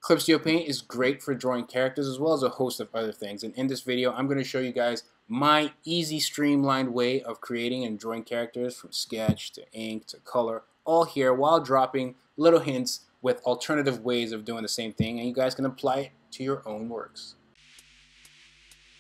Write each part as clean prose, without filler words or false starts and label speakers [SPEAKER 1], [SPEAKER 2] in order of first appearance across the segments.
[SPEAKER 1] Clip Studio Paint is great for drawing characters as well as a host of other things. And in this video, I'm going to show you guys my easy, streamlined way of creating and drawing characters from sketch to ink to color, all here while dropping little hints with alternative ways of doing the same thing, and you guys can apply it to your own works.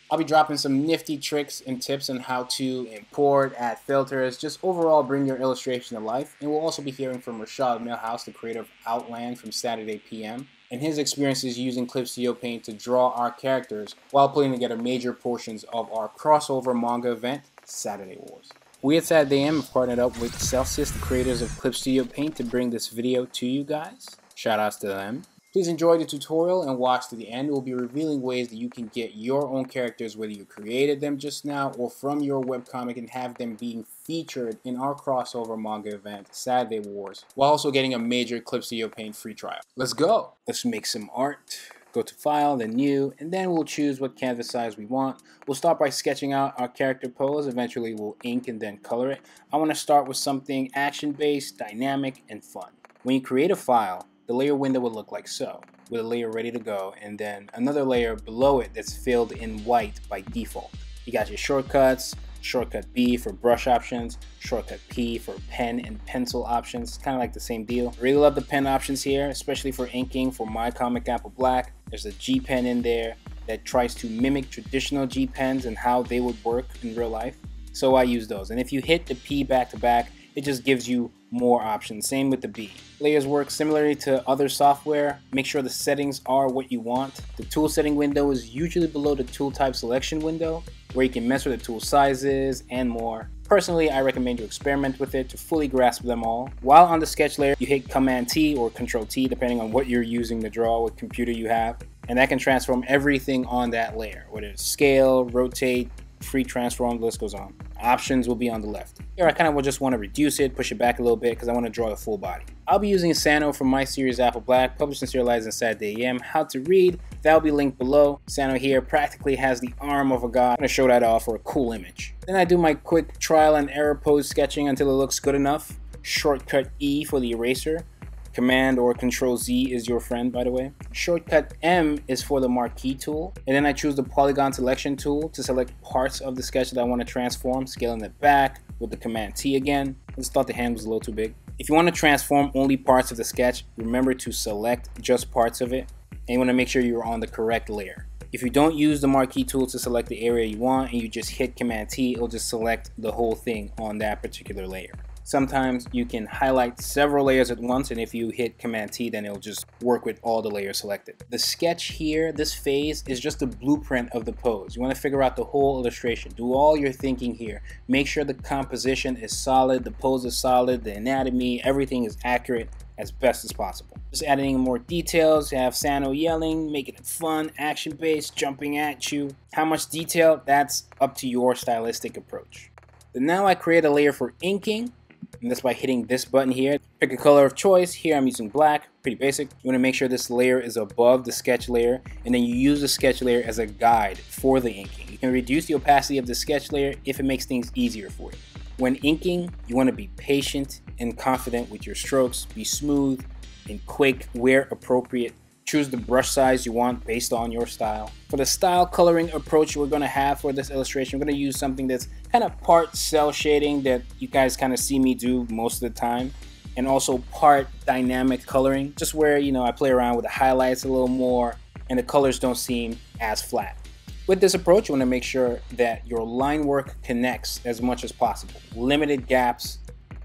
[SPEAKER 1] I'll be dropping some nifty tricks and tips on how to import, add filters, just overall bring your illustration to life. And we'll also be hearing from Rashad Millhouse, the creator of Outland from Saturday PM, and his experiences using Clip Studio Paint to draw our characters while putting together major portions of our crossover manga event, Saturday Wars. We at Saturday AM have partnered up with Celsius, the creators of Clip Studio Paint, to bring this video to you guys. Shout outs to them. Please enjoy the tutorial and watch to the end. We'll be revealing ways that you can get your own characters, whether you created them just now or from your webcomic, and have them being featured in our crossover manga event, Saturday Wars, while also getting a major Clip Studio Paint free trial. Let's go! Let's make some art. Go to File, then New, and then we'll choose what canvas size we want. We'll start by sketching out our character pose. Eventually we'll ink and then color it. I want to start with something action-based, dynamic, and fun. When you create a file, the layer window will look like so, with a layer ready to go, and then another layer below it that's filled in white by default. You got your shortcuts, shortcut B for brush options, shortcut P for pen and pencil options. It's kind of like the same deal. Really love the pen options here, especially for inking. For my comic Apple Black, there's a G pen in there that tries to mimic traditional G pens and how they would work in real life. So I use those. And if you hit the P back to back, it just gives you more options. Same with the B. Layers work similarly to other software. Make sure the settings are what you want. The tool setting window is usually below the tool type selection window, where you can mess with the tool sizes and more. Personally, I recommend you experiment with it to fully grasp them all. While on the sketch layer, you hit Command T or Control T, depending on what you're using to draw, what computer you have, and that can transform everything on that layer, whether it's scale, rotate, free transform, the list goes on. Options will be on the left. Here I kind of will just want to reduce it, push it back a little bit because I want to draw the full body. I'll be using Sano from my series Apple Black, published and serialized in Saturday AM. How to read, that'll be linked below. Sano here practically has the arm of a god. I'm going to show that off for a cool image. Then I do my quick trial and error pose sketching until it looks good enough. Shortcut E for the eraser. Command or Control Z is your friend, by the way. Shortcut M is for the marquee tool. And then I choose the polygon selection tool to select parts of the sketch that I want to transform, scaling it back with the Command T again. I just thought the hand was a little too big. If you want to transform only parts of the sketch, remember to select just parts of it. And you want to make sure you're on the correct layer. If you don't use the marquee tool to select the area you want and you just hit Command T, it'll just select the whole thing on that particular layer. Sometimes you can highlight several layers at once, and if you hit Command T, then it'll just work with all the layers selected. The sketch here, this phase, is just a blueprint of the pose. You want to figure out the whole illustration. Do all your thinking here. Make sure the composition is solid, the pose is solid, the anatomy, everything is accurate as best as possible. Just adding more details. You have Sano yelling, making it fun, action-based, jumping at you. How much detail? That's up to your stylistic approach. Then now I create a layer for inking. And that's by hitting this button here. Pick a color of choice. Here I'm using black, pretty basic. You want to make sure this layer is above the sketch layer, and then you use the sketch layer as a guide for the inking. You can reduce the opacity of the sketch layer if it makes things easier for you. When inking, you want to be patient and confident with your strokes. Be smooth and quick where appropriate. Choose the brush size you want based on your style. For the style coloring approach we're going to have for this illustration, we're going to use something that's kind of part cell shading that you guys kind of see me do most of the time, and also part dynamic coloring, just where, you know, I play around with the highlights a little more and the colors don't seem as flat. With this approach, you want to make sure that your line work connects as much as possible. Limited gaps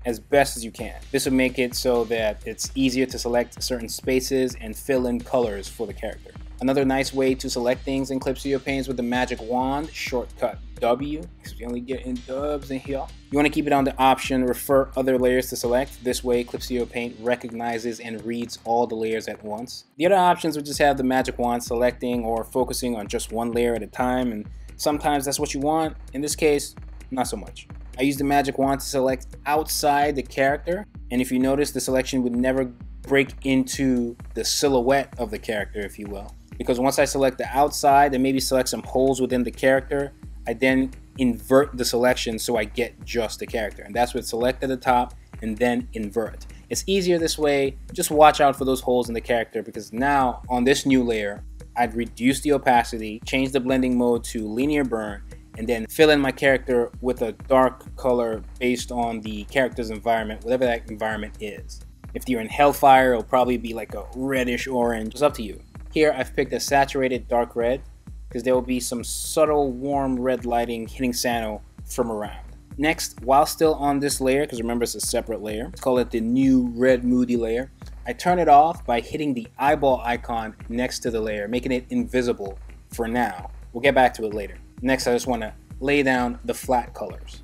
[SPEAKER 1] as best as you can. This will make it so that it's easier to select certain spaces and fill in colors for the character. Another nice way to select things in Clip Studio Paint is with the magic wand, shortcut W, because we only get in dubs in here. You want to keep it on the option refer other layers to select. This way Clip Studio Paint recognizes and reads all the layers at once. The other options would just have the magic wand selecting or focusing on just one layer at a time, and sometimes that's what you want. In this case, not so much. I use the magic wand to select outside the character, and if you notice, the selection would never break into the silhouette of the character, if you will. Because once I select the outside and maybe select some holes within the character, I then invert the selection so I get just the character. And that's with select at the top and then invert. It's easier this way. Just watch out for those holes in the character, because now on this new layer, I'd reduce the opacity, change the blending mode to linear burn, and then fill in my character with a dark color based on the character's environment, whatever that environment is. If you're in Hellfire, it'll probably be like a reddish orange. It's up to you. Here I've picked a saturated dark red because there will be some subtle warm red lighting hitting Sano from around. Next, while still on this layer, because remember it's a separate layer, let's call it the new red moody layer, I turn it off by hitting the eyeball icon next to the layer, making it invisible for now. We'll get back to it later. Next, I just want to lay down the flat colors.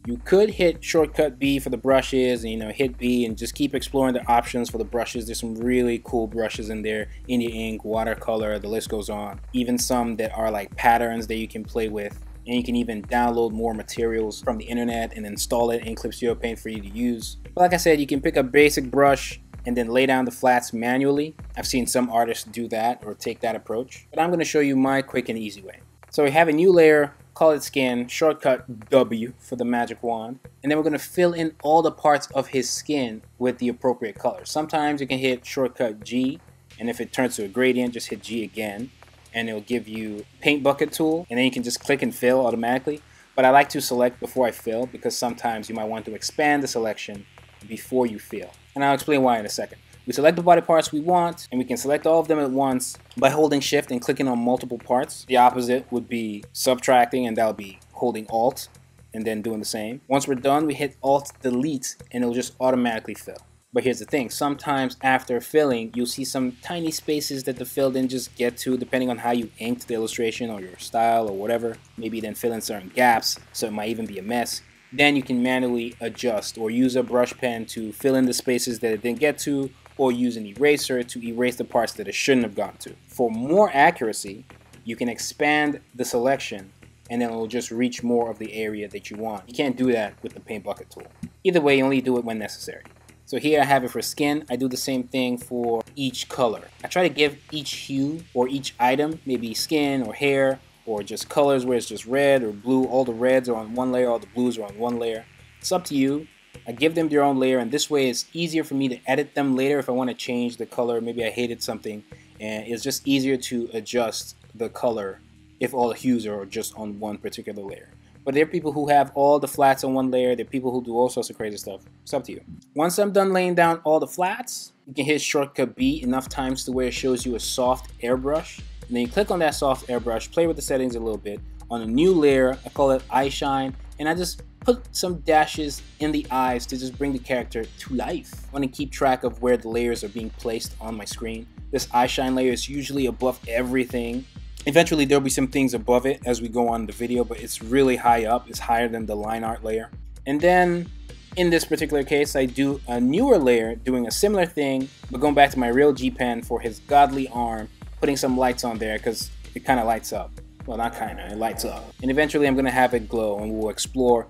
[SPEAKER 1] You could hit shortcut B for the brushes and hit B and just keep exploring the options for the brushes. There's some really cool brushes in there. Indie ink, watercolor, the list goes on. Even some that are like patterns that you can play with. And you can even download more materials from the internet and install it in Clip Studio Paint for you to use. But like I said, you can pick a basic brush and then lay down the flats manually. I've seen some artists do that or take that approach. But I'm going to show you my quick and easy way. So we have a new layer, call it skin, shortcut W for the magic wand. And then we're going to fill in all the parts of his skin with the appropriate color. Sometimes you can hit shortcut G, and if it turns to a gradient, just hit G again. And it'll give you paint bucket tool, and then you can just click and fill automatically. But I like to select before I fill, because sometimes you might want to expand the selection before you fill. And I'll explain why in a second. We select the body parts we want, and we can select all of them at once by holding shift and clicking on multiple parts. The opposite would be subtracting, and that'll be holding alt and then doing the same. Once we're done, we hit alt delete and it'll just automatically fill. But here's the thing, sometimes after filling, you'll see some tiny spaces that the fill didn't just get to, depending on how you inked the illustration or your style or whatever. Maybe you didn't fill in certain gaps, so it might even be a mess. Then you can manually adjust or use a brush pen to fill in the spaces that it didn't get to, or use an eraser to erase the parts that it shouldn't have gotten to. For more accuracy, you can expand the selection and then it will just reach more of the area that you want. You can't do that with the paint bucket tool. Either way, you only do it when necessary. So here I have it for skin. I do the same thing for each color. I try to give each hue or each item, maybe skin or hair or just colors where it's just red or blue. All the reds are on one layer, all the blues are on one layer. It's up to you. I give them their own layer, and this way it's easier for me to edit them later if I want to change the color. Maybe I hated something, and it's just easier to adjust the color if all the hues are just on one particular layer. But there are people who have all the flats on one layer. There are people who do all sorts of crazy stuff. It's up to you. Once I'm done laying down all the flats, you can hit shortcut B enough times to where it shows you a soft airbrush. And then you click on that soft airbrush, play with the settings a little bit. On a new layer, I call it eye shine, and I just put some dashes in the eyes to just bring the character to life. I want to keep track of where the layers are being placed on my screen. This eye shine layer is usually above everything. Eventually there'll be some things above it as we go on the video, but it's really high up. It's higher than the line art layer. And then in this particular case, I do a newer layer doing a similar thing, but going back to my real G pen for his godly arm, putting some lights on there because it kind of lights up. Well, not kind of, it lights up. And eventually I'm going to have it glow, and we'll explore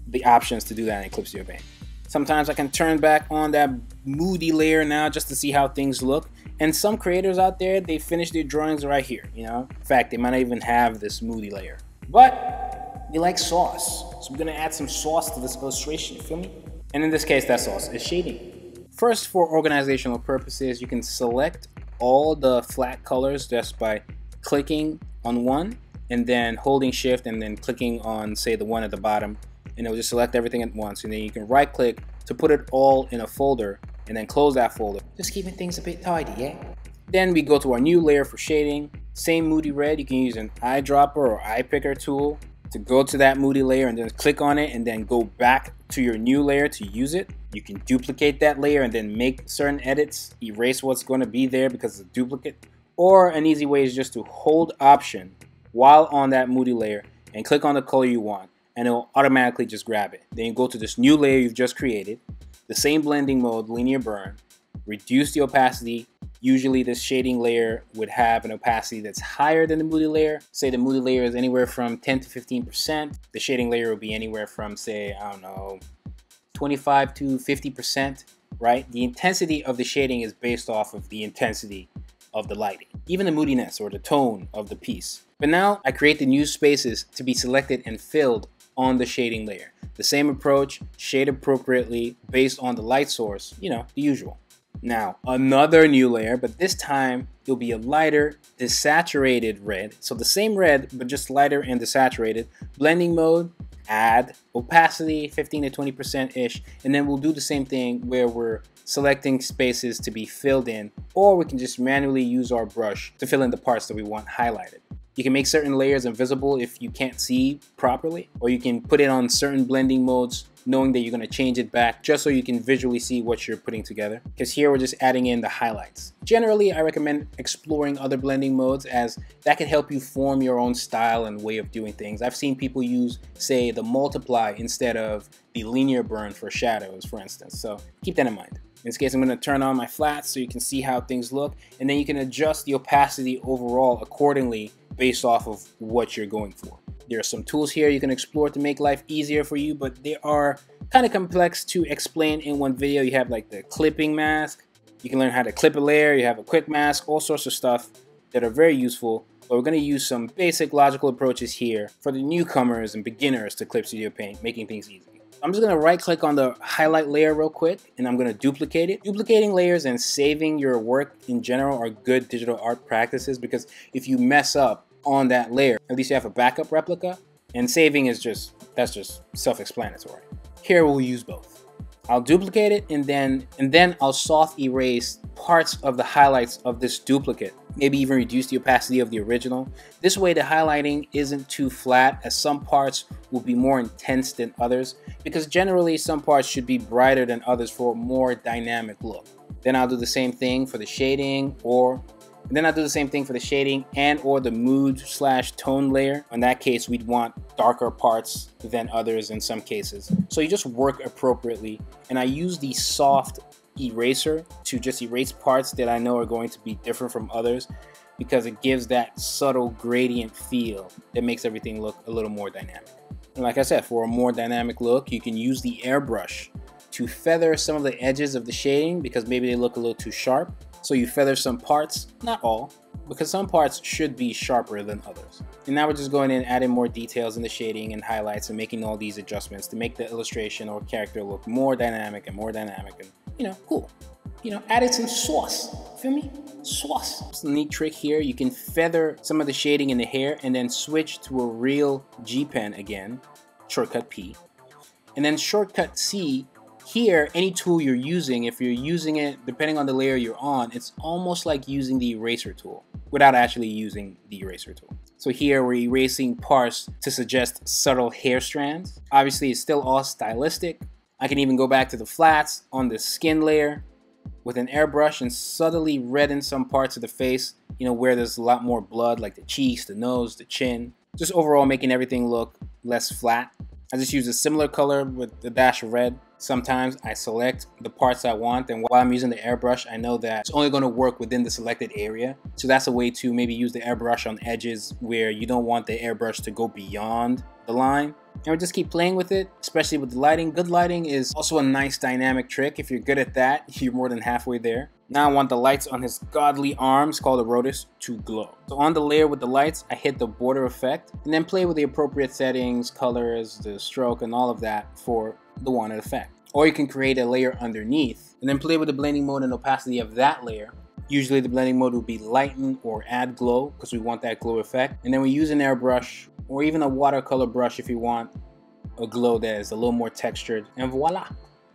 [SPEAKER 1] the options to do that in Clip Studio Paint. Sometimes I can turn back on that moody layer now just to see how things look. And some creators out there, they finish their drawings right here, you know? In fact, they might not even have this moody layer. But they like sauce. So we're gonna add some sauce to this illustration, you feel me? And in this case, that sauce is shading. First, for organizational purposes, you can select all the flat colors just by clicking on one and then holding shift and then clicking on, say, the one at the bottom, and it'll just select everything at once. And then you can right click to put it all in a folder and then close that folder. Just keeping things a bit tidy, yeah? Then we go to our new layer for shading. Same moody red, you can use an eyedropper or eye picker tool to go to that moody layer and then click on it and then go back to your new layer to use it. You can duplicate that layer and then make certain edits, erase what's going to be there because it's a duplicate. Or an easy way is just to hold Option while on that moody layer and click on the color you want, and it will automatically just grab it. Then you go to this new layer you've just created, the same blending mode, linear burn, reduce the opacity. Usually this shading layer would have an opacity that's higher than the moody layer. Say the moody layer is anywhere from 10 to 15%. The shading layer will be anywhere from, say, I don't know, 25 to 50%, right? The intensity of the shading is based off of the intensity of the lighting, even the moodiness or the tone of the piece. But now I create the new spaces to be selected and filled on the shading layer. The same approach, shade appropriately based on the light source, you know, the usual. Now, another new layer, but this time it'll be a lighter, desaturated red. So the same red, but just lighter and desaturated. Blending mode, add opacity 15 to 20%-ish, and then we'll do the same thing where we're selecting spaces to be filled in, or we can just manually use our brush to fill in the parts that we want highlighted. You can make certain layers invisible if you can't see properly, or you can put it on certain blending modes knowing that you're going to change it back just so you can visually see what you're putting together. Because here we're just adding in the highlights. Generally, I recommend exploring other blending modes as that can help you form your own style and way of doing things. I've seen people use, say, the multiply instead of the linear burn for shadows, for instance. So keep that in mind. In this case, I'm going to turn on my flats so you can see how things look, and then you can adjust the opacity overall accordingly based off of what you're going for. There are some tools here you can explore to make life easier for you, but they are kind of complex to explain in one video. You have like the clipping mask. You can learn how to clip a layer. You have a quick mask, all sorts of stuff that are very useful. But we're going to use some basic logical approaches here for the newcomers and beginners to Clip Studio Paint, making things easy. I'm just going to right click on the highlight layer real quick, and I'm going to duplicate it. Duplicating layers and saving your work in general are good digital art practices, because if you mess up on that layer, at least you have a backup replica, and saving is that's just self-explanatory. Here we'll use both. I'll duplicate it and then I'll soft erase parts of the highlights of this duplicate, maybe even reduce the opacity of the original. This way the highlighting isn't too flat, as some parts will be more intense than others, because generally some parts should be brighter than others for a more dynamic look. Then I'll do the same thing for the shading, and or the mood/tone layer. In that case, we'd want darker parts than others in some cases. So you just work appropriately. And I use the soft eraser to just erase parts that I know are going to be different from others, because it gives that subtle gradient feel that makes everything look a little more dynamic. And like I said, for a more dynamic look, you can use the airbrush to feather some of the edges of the shading, because maybe they look a little too sharp. So you feather some parts, not all, because some parts should be sharper than others. And now we're just going in and adding more details in the shading and highlights and making all these adjustments to make the illustration or character look more dynamic and, you know, cool. You know, added some sauce. Feel me? Sauce. It's a neat trick here. You can feather some of the shading in the hair and then switch to a real G pen again, shortcut P, and then shortcut C. Here, any tool you're using, if you're using it, depending on the layer you're on, it's almost like using the eraser tool without actually using the eraser tool. So here we're erasing parts to suggest subtle hair strands. Obviously, it's still all stylistic. I can even go back to the flats on the skin layer with an airbrush and subtly redden some parts of the face, you know, where there's a lot more blood, like the cheeks, the nose, the chin. Just overall making everything look less flat. I just use a similar color with the dash of red. Sometimes I select the parts I want, and while I'm using the airbrush, I know that it's only going to work within the selected area. So that's a way to maybe use the airbrush on edges where you don't want the airbrush to go beyond the line. And we just keep playing with it, especially with the lighting. Good lighting is also a nice dynamic trick. If you're good at that, you're more than halfway there. Now I want the lights on his godly arms, called the Rotus, to glow. So on the layer with the lights, I hit the border effect and then play with the appropriate settings, colors, the stroke, and all of that for the wanted effect. Or you can create a layer underneath and then play with the blending mode and opacity of that layer. Usually the blending mode will be lighten or add glow, because we want that glow effect. And then we use an airbrush or even a watercolor brush if you want a glow that is a little more textured, and voila.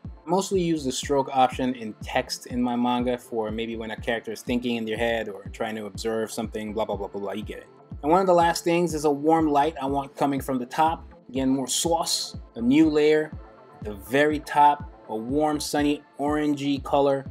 [SPEAKER 1] I mostly use the stroke option in text in my manga for maybe when a character is thinking in their head or trying to observe something, blah, blah, blah, blah, blah, you get it. And one of the last things is a warm light I want coming from the top. Again, more sauce, a new layer, at the very top, a warm, sunny, orangey color.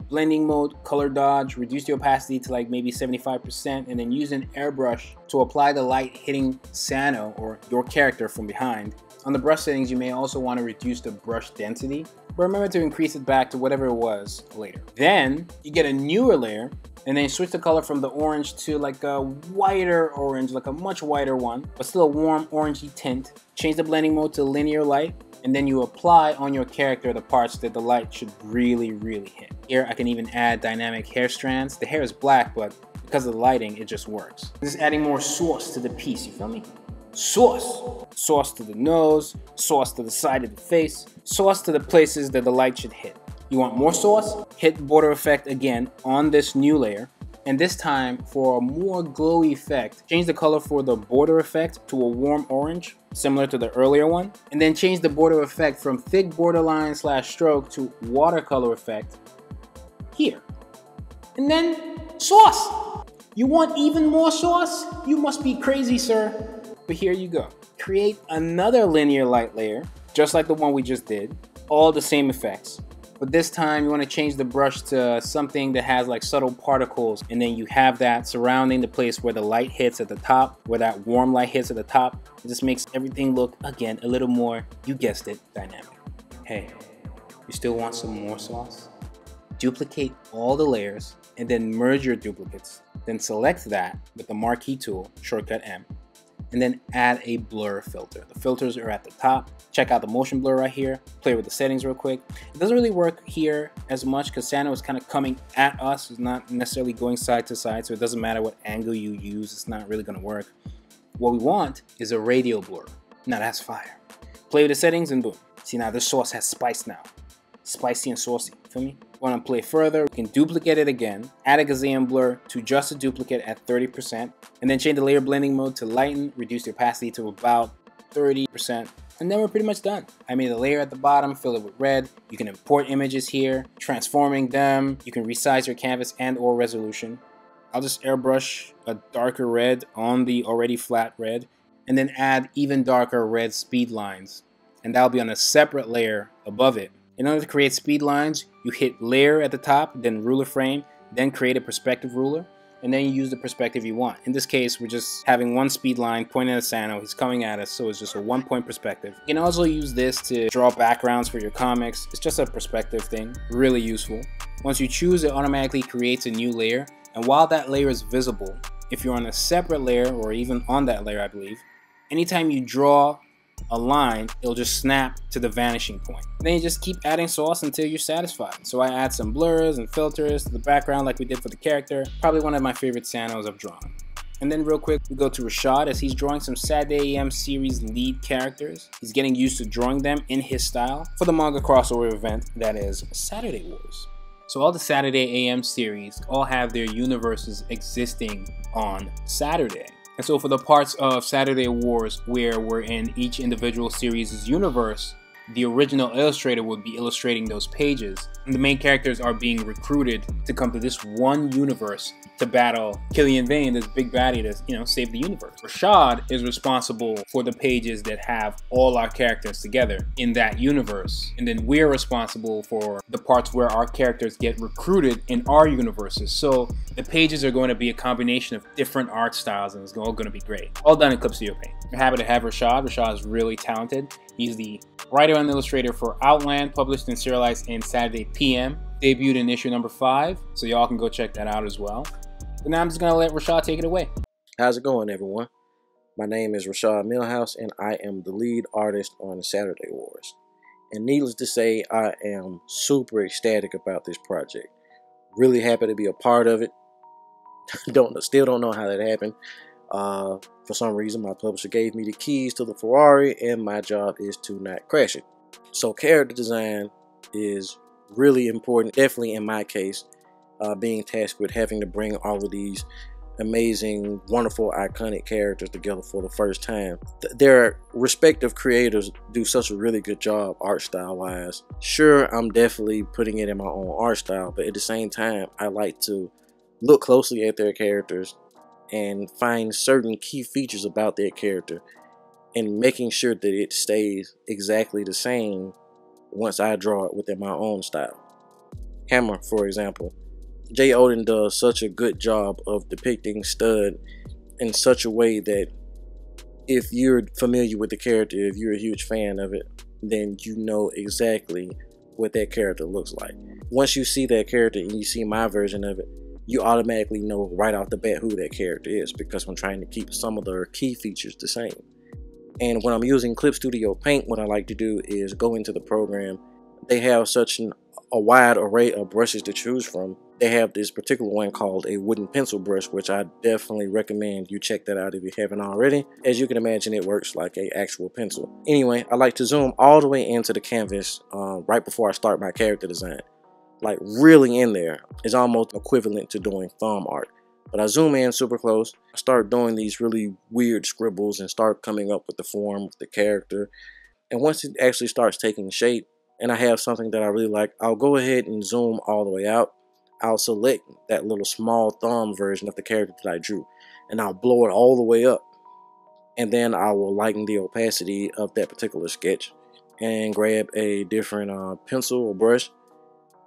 [SPEAKER 1] Blending mode, color dodge, reduce the opacity to like maybe 75%, and then use an airbrush to apply the light hitting Sano, or your character, from behind. On the brush settings, you may also want to reduce the brush density, but remember to increase it back to whatever it was later. Then you get a newer layer, and then you switch the color from the orange to like a whiter orange, like a much whiter one, but still a warm orangey tint. Change the blending mode to linear light, and then you apply on your character the parts that the light should really, really hit. Here I can even add dynamic hair strands. The hair is black, but because of the lighting, it just works. Just adding more sauce to the piece, you feel me? Source. Source to the nose, source to the side of the face, source to the places that the light should hit. You want more source? Hit border effect again on this new layer, and this time for a more glowy effect, change the color for the border effect to a warm orange, similar to the earlier one, and then change the border effect from thick borderline / stroke to watercolor effect here. And then sauce. You want even more sauce? You must be crazy, sir. But here you go. Create another linear light layer, just like the one we just did, all the same effects. But this time you want to change the brush to something that has like subtle particles, and then you have that surrounding the place where the light hits at the top, where that warm light hits at the top. It just makes everything look, again, a little more, you guessed it, dynamic. Hey, you still want some more sauce? Duplicate all the layers and then merge your duplicates. Then select that with the marquee tool, shortcut M, and then add a blur filter. The filters are at the top. Check out the motion blur right here. Play with the settings real quick. It doesn't really work here as much because Santa is kind of coming at us. It's not necessarily going side to side, so it doesn't matter what angle you use. It's not really going to work. What we want is a radial blur. Now that's fire. Play with the settings and boom. See, now this sauce has spice now. Spicy and saucy, feel me? Want to play further, we can duplicate it again, add a Gaussian blur to just a duplicate at 30%, and then change the layer blending mode to lighten, reduce the opacity to about 30%, and then we're pretty much done. I made a layer at the bottom, fill it with red. You can import images here, transforming them. You can resize your canvas and or resolution. I'll just airbrush a darker red on the already flat red, and then add even darker red speed lines, and that'll be on a separate layer above it. In order to create speed lines, you hit layer at the top, then ruler frame, then create a perspective ruler, and then you use the perspective you want. In this case, we're just having one speed line pointing at Santa. He's coming at us, so it's just a 1-point perspective. You can also use this to draw backgrounds for your comics. It's just a perspective thing, really useful. Once you choose, it automatically creates a new layer, and while that layer is visible, if you're on a separate layer, or even on that layer, I believe, anytime you draw a line, it'll just snap to the vanishing point. Then you just keep adding sauce until you're satisfied. So I add some blurs and filters to the background like we did for the character. Probably one of my favorite Santas I've drawn. And then real quick, we go to Rashad as he's drawing some Saturday AM series lead characters. He's getting used to drawing them in his style for the manga crossover event that is Saturday Wars. So all the Saturday AM series all have their universes existing on Saturday. And so for the parts of Saturday Wars where we're in each individual series' universe, the original illustrator would be illustrating those pages. And the main characters are being recruited to come to this one universe to battle Killian Vane, this big baddie to, save the universe. Rashad is responsible for the pages that have all our characters together in that universe. And then we're responsible for the parts where our characters get recruited in our universes. So the pages are going to be a combination of different art styles, and it's all going to be great. All done in Clip Studio Paint. We're happy to have Rashad. Rashad is really talented. He's the writer and illustrator for Outland, published and serialized in Saturday PM. Debuted in issue number 5, so y'all can go check that out as well. But now I'm just going to let Rashad take it away.
[SPEAKER 2] How's it going, everyone? My name is Rashad Millhouse, and I am the lead artist on Saturday Wars. And needless to say, I am super ecstatic about this project. Really happy to be a part of it. Still don't know how that happened. For some reason, my publisher gave me the keys to the Ferrari, and my job is to not crash it. So character design is really important, definitely in my case, being tasked with having to bring all of these amazing, wonderful, iconic characters together for the first time. Their respective creators do such a really good job art style wise. Sure, I'm definitely putting it in my own art style, but at the same time, I like to look closely at their characters and find certain key features about their character and making sure that it stays exactly the same once I draw it within my own style. Hammer, for example. Jay Odin does such a good job of depicting Stud in such a way that if you're familiar with the character, if you're a huge fan of it, then you know exactly what that character looks like. Once you see that character and you see my version of it, you automatically know right off the bat who that character is, because I'm trying to keep some of their key features the same. And when I'm using Clip Studio Paint, what I like to do is go into the program. They have such a wide array of brushes to choose from. They have this particular one called a wooden pencil brush, which I definitely recommend you check that out if you haven't already. As you can imagine, it works like an actual pencil. Anyway, I like to zoom all the way into the canvas right before I start my character design. Like really in there. It's almost equivalent to doing thumb art. But I zoom in super close. I start doing these really weird scribbles and start coming up with the form of the character. And once it actually starts taking shape and I have something that I really like, I'll go ahead and zoom all the way out. I'll select that little small thumb version of the character that I drew, and I'll blow it all the way up. And then I will lighten the opacity of that particular sketch and grab a different pencil or brush,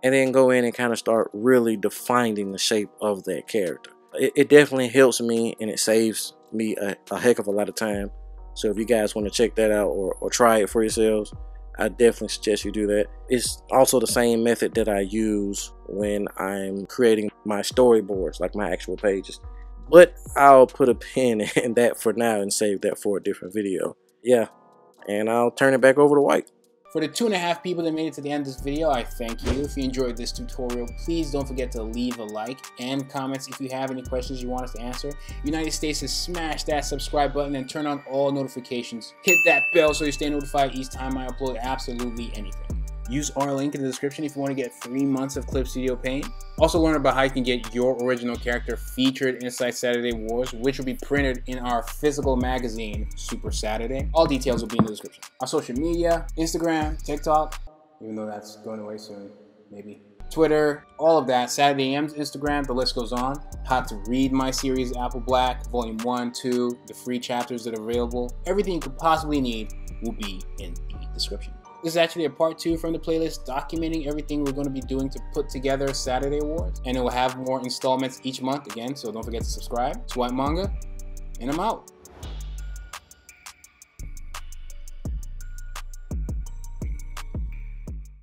[SPEAKER 2] and then go in and kind of start really defining the shape of that character. It definitely helps me, and it saves me a heck of a lot of time. So if you guys want to check that out or try it for yourselves, I definitely suggest you do that. It's also the same method that I use when I'm creating my storyboards, like my actual pages. But I'll put a pin in that for now and save that for a different video. Yeah, and I'll turn it back over to White.
[SPEAKER 1] For the 2.5 people that made it to the end of this video, I thank you. If you enjoyed this tutorial, please don't forget to leave a like and comments if you have any questions you want us to answer. United States is smash that subscribe button and turn on all notifications. Hit that bell so you stay notified each time I upload absolutely anything. Use our link in the description if you want to get 3 months of Clip Studio Paint. Also learn about how you can get your original character featured inside Saturday Wars, which will be printed in our physical magazine, Super Saturday. All details will be in the description. Our social media, Instagram, TikTok, even though that's going away soon, maybe. Twitter, all of that. Saturday AM's Instagram, the list goes on. How to read my series, Apple Black, Volume 1, 2, the free chapters that are available. Everything you could possibly need will be in the description. This is actually a part 2 from the playlist documenting everything we're going to be doing to put together Saturday Wars. And it will have more installments each month again, so don't forget to subscribe. It's White Manga, and I'm out.